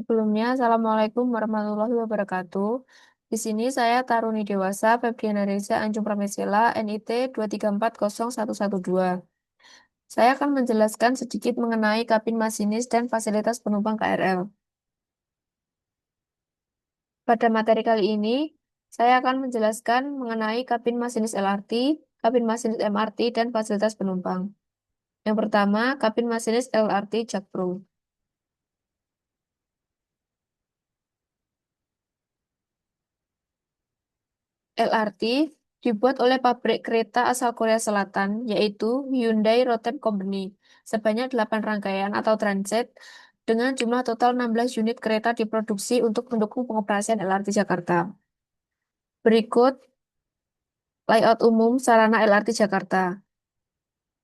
Sebelumnya, Assalamualaikum warahmatullahi wabarakatuh. Di sini saya Taruni Dewasa, Febriana Reza Anjung Pramesela, NIT 2340112. Saya akan menjelaskan sedikit mengenai kabin masinis dan fasilitas penumpang KRL. Pada materi kali ini, saya akan menjelaskan mengenai kabin masinis LRT, kabin masinis MRT, dan fasilitas penumpang. Yang pertama, kabin masinis LRT Jakpro. LRT dibuat oleh pabrik kereta asal Korea Selatan, yaitu Hyundai Rotem Company, sebanyak 8 rangkaian atau transit dengan jumlah total 16 unit kereta diproduksi untuk mendukung pengoperasian LRT Jakarta. Berikut layout umum sarana LRT Jakarta.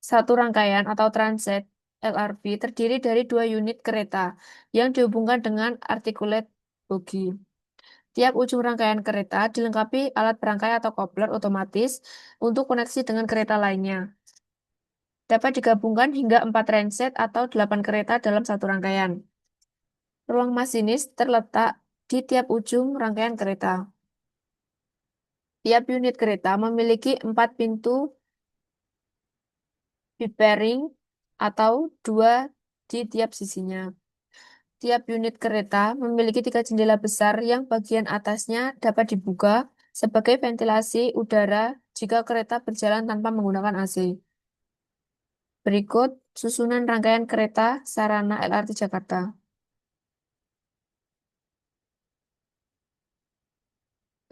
Satu rangkaian atau transit LRT terdiri dari 2 unit kereta yang dihubungkan dengan articulate bogie. Tiap ujung rangkaian kereta dilengkapi alat berangkai atau kopler otomatis untuk koneksi dengan kereta lainnya. Dapat digabungkan hingga 4 transit atau 8 kereta dalam satu rangkaian. Ruang masinis terletak di tiap ujung rangkaian kereta. Tiap unit kereta memiliki 4 pintu bearing atau 2 di tiap sisinya. Tiap unit kereta memiliki 3 jendela besar yang bagian atasnya dapat dibuka sebagai ventilasi udara jika kereta berjalan tanpa menggunakan AC. Berikut susunan rangkaian kereta sarana LRT Jakarta.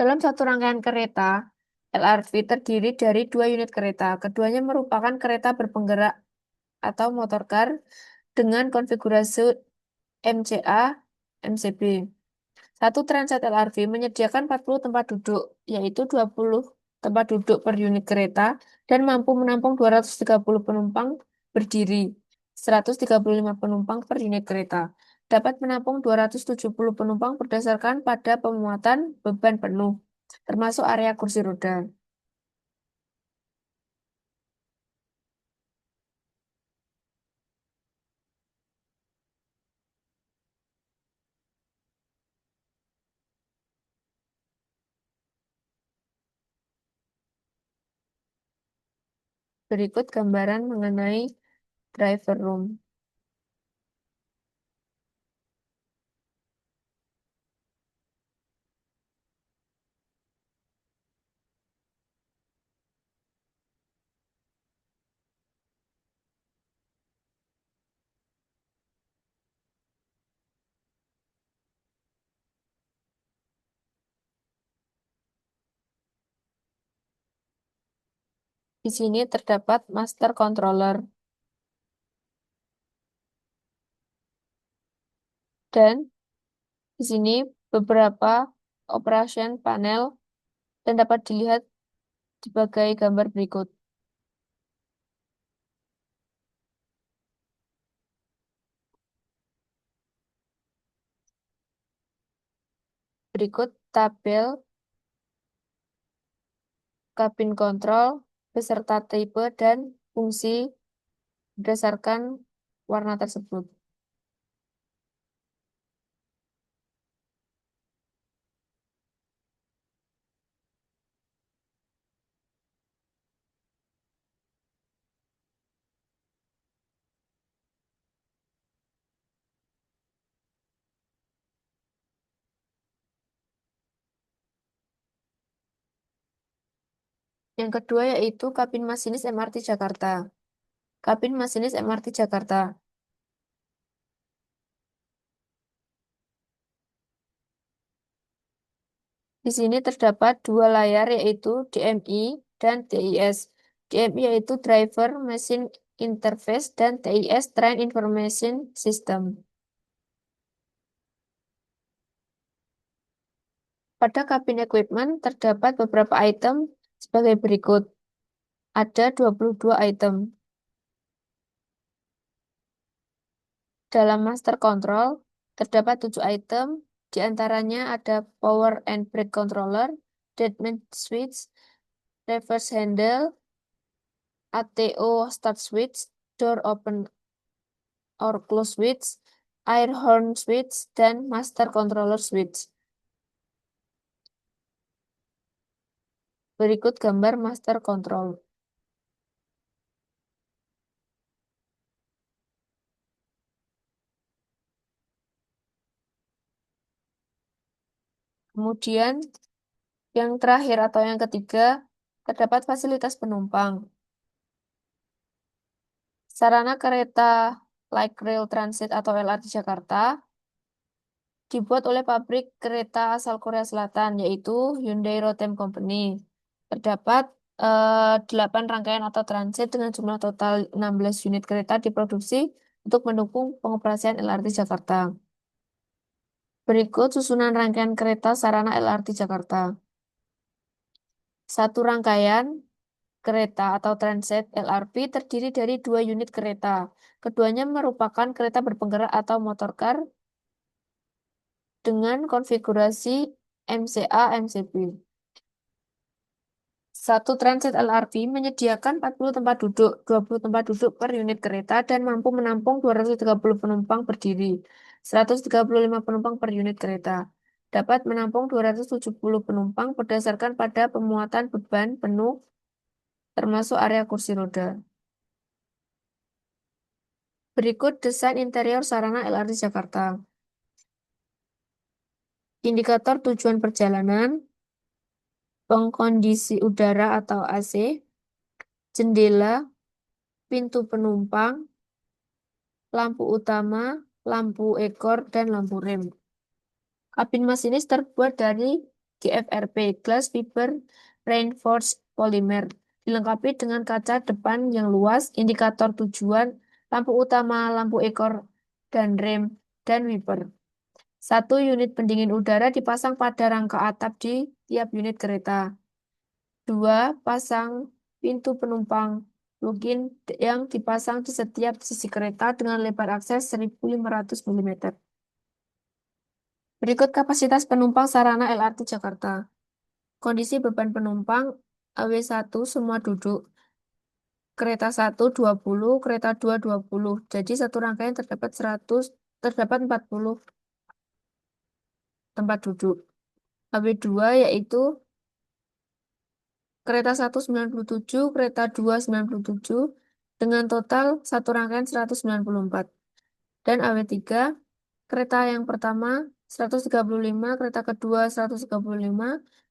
Dalam satu rangkaian kereta, LRT terdiri dari 2 unit kereta. Keduanya merupakan kereta berpenggerak atau motorcar dengan konfigurasi MCA, MCB. Satu transit LRT menyediakan 40 tempat duduk, yaitu 20 tempat duduk per unit kereta dan mampu menampung 230 penumpang berdiri, 135 penumpang per unit kereta. Dapat menampung 270 penumpang berdasarkan pada pemuatan beban penuh, termasuk area kursi roda. Berikut gambaran mengenai driver room. Di sini terdapat master controller dan di sini beberapa operation panel dan dapat dilihat sebagai gambar berikut. Berikut tabel kabin kontrol beserta tipe dan fungsi berdasarkan warna tersebut. Yang kedua yaitu kabin masinis MRT Jakarta. Kabin masinis MRT Jakarta. Di sini terdapat 2 layar yaitu DMI dan TIS. DMI yaitu Driver Machine Interface dan TIS Train Information System. Pada kabin equipment terdapat beberapa item sebagai berikut. Ada 22 item. Dalam master control terdapat 7 item, di antaranya ada power and brake controller, deadman switch, reverse handle, ATO start switch, door open or close switch, air horn switch, dan master controller switch. Berikut gambar master control. Kemudian yang terakhir atau yang ketiga, terdapat fasilitas penumpang. Sarana kereta Light Rail Transit atau LRT Jakarta dibuat oleh pabrik kereta asal Korea Selatan, yaitu Hyundai Rotem Company. Terdapat 8 rangkaian atau transit dengan jumlah total 16 unit kereta diproduksi untuk mendukung pengoperasian LRT Jakarta. Berikut susunan rangkaian kereta sarana LRT Jakarta. Satu rangkaian kereta atau transit LRT terdiri dari 2 unit kereta. Keduanya merupakan kereta berpenggerak atau motorcar dengan konfigurasi MCA-MCB. Satu transit LRT menyediakan 40 tempat duduk, 20 tempat duduk per unit kereta dan mampu menampung 230 penumpang berdiri, 135 penumpang per unit kereta. Dapat menampung 270 penumpang berdasarkan pada pemuatan beban penuh termasuk area kursi roda. Berikut desain interior sarana LRT Jakarta. Indikator tujuan perjalanan, pengkondisi udara atau AC, jendela, pintu penumpang, lampu utama, lampu ekor, dan lampu rem. Kabin masinis terbuat dari GFRP, Glass Fiber Reinforced Polymer, dilengkapi dengan kaca depan yang luas, indikator tujuan, lampu utama, lampu ekor, dan rem, dan wiper. Satu unit pendingin udara dipasang pada rangka atap di tiap unit kereta. Dua, pasang pintu penumpang plug-in yang dipasang di setiap sisi kereta dengan lebar akses 1.500 mm. Berikut kapasitas penumpang sarana LRT Jakarta. Kondisi beban penumpang AW1 semua duduk. Kereta 1 20, kereta 2 20. Jadi satu rangkaian terdapat 40 tempat duduk. AW2 yaitu kereta 1 97, kereta 2 97 dengan total satu rangkaian 194. Dan AW3 kereta yang pertama 135, kereta kedua 135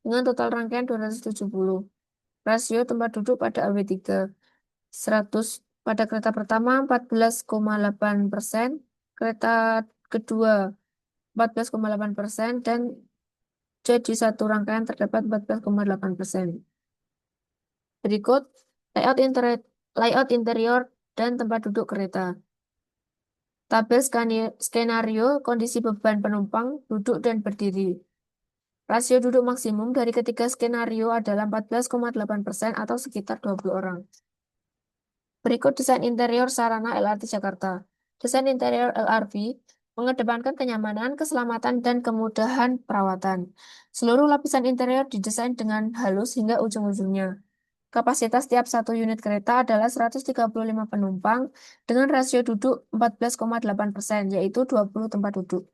dengan total rangkaian 270. Rasio tempat duduk pada AW3 100 pada kereta pertama 14,8%, kereta kedua 14,8%, dan jadi satu rangkaian terdapat 14,8%. Berikut layout interior dan tempat duduk kereta. Tabel skenario kondisi beban penumpang duduk dan berdiri. Rasio duduk maksimum dari ketiga skenario adalah 14,8% atau sekitar 20 orang. Berikut desain interior sarana LRT Jakarta. Desain interior LRT mengedepankan kenyamanan, keselamatan, dan kemudahan perawatan. Seluruh lapisan interior didesain dengan halus hingga ujung-ujungnya. Kapasitas tiap satu unit kereta adalah 135 penumpang dengan rasio duduk 14,8%, yaitu 20 tempat duduk.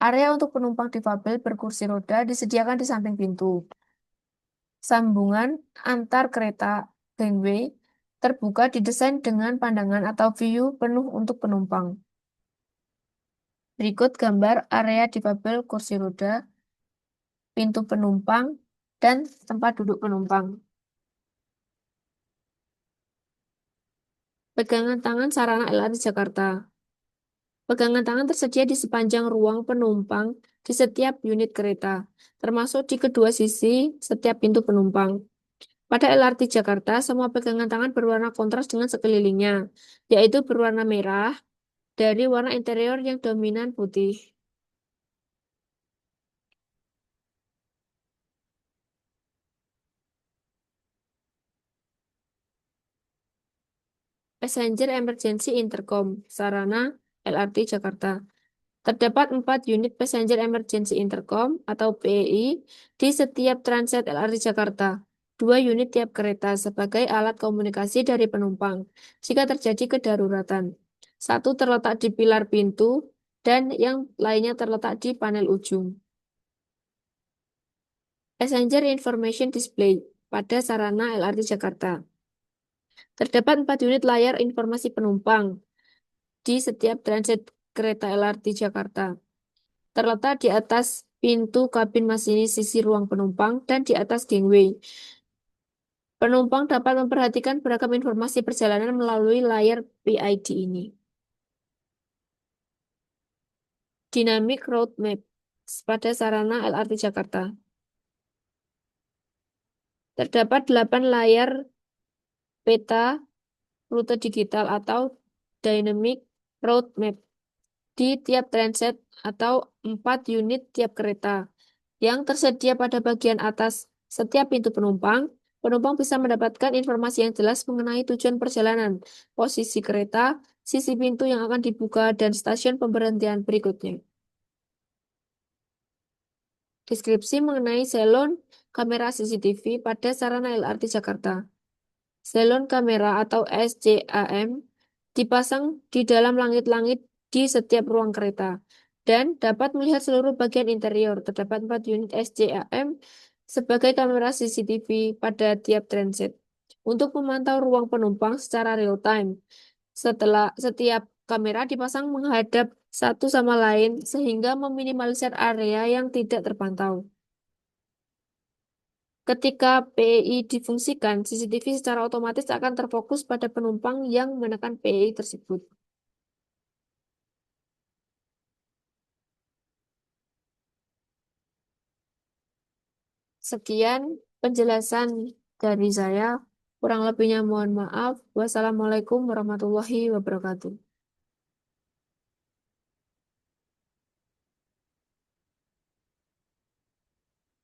Area untuk penumpang difabel berkursi roda disediakan di samping pintu. Sambungan antar kereta gangway terbuka didesain dengan pandangan atau view penuh untuk penumpang. Berikut gambar area difabel kursi roda, pintu penumpang, dan tempat duduk penumpang. Pegangan tangan sarana LRT Jakarta. Pegangan tangan tersedia di sepanjang ruang penumpang di setiap unit kereta, termasuk di kedua sisi setiap pintu penumpang. Pada LRT Jakarta, semua pegangan tangan berwarna kontras dengan sekelilingnya, yaitu berwarna merah dari warna interior yang dominan putih. Passenger Emergency Intercom, sarana LRT Jakarta. Terdapat 4 unit Passenger Emergency Intercom atau PEI di setiap transit LRT Jakarta. 2 unit tiap kereta sebagai alat komunikasi dari penumpang jika terjadi kedaruratan. Satu terletak di pilar pintu dan yang lainnya terletak di panel ujung. Passenger Information Display pada sarana LRT Jakarta. Terdapat 4 unit layar informasi penumpang di setiap transit kereta LRT Jakarta. Terletak di atas pintu kabin masinis sisi ruang penumpang dan di atas gangway. Penumpang dapat memperhatikan beragam informasi perjalanan melalui layar PID ini. Dynamic Road Map pada sarana LRT Jakarta. Terdapat 8 layar peta rute digital atau Dynamic Road Map di tiap transit atau 4 unit tiap kereta yang tersedia pada bagian atas setiap pintu penumpang. Penumpang bisa mendapatkan informasi yang jelas mengenai tujuan perjalanan, posisi kereta, sisi pintu yang akan dibuka, dan stasiun pemberhentian berikutnya. Deskripsi mengenai salon kamera CCTV pada sarana LRT Jakarta. Salon kamera atau SCAM dipasang di dalam langit-langit di setiap ruang kereta dan dapat melihat seluruh bagian interior. Terdapat 4 unit SCAM sebagai kamera CCTV pada tiap transit untuk memantau ruang penumpang secara real time. Setelah setiap kamera dipasang menghadap satu sama lain sehingga meminimalisir area yang tidak terpantau. Ketika PEI difungsikan, CCTV secara otomatis akan terfokus pada penumpang yang menekan PEI tersebut. Sekian penjelasan dari saya. Kurang lebihnya mohon maaf. Wassalamualaikum warahmatullahi wabarakatuh.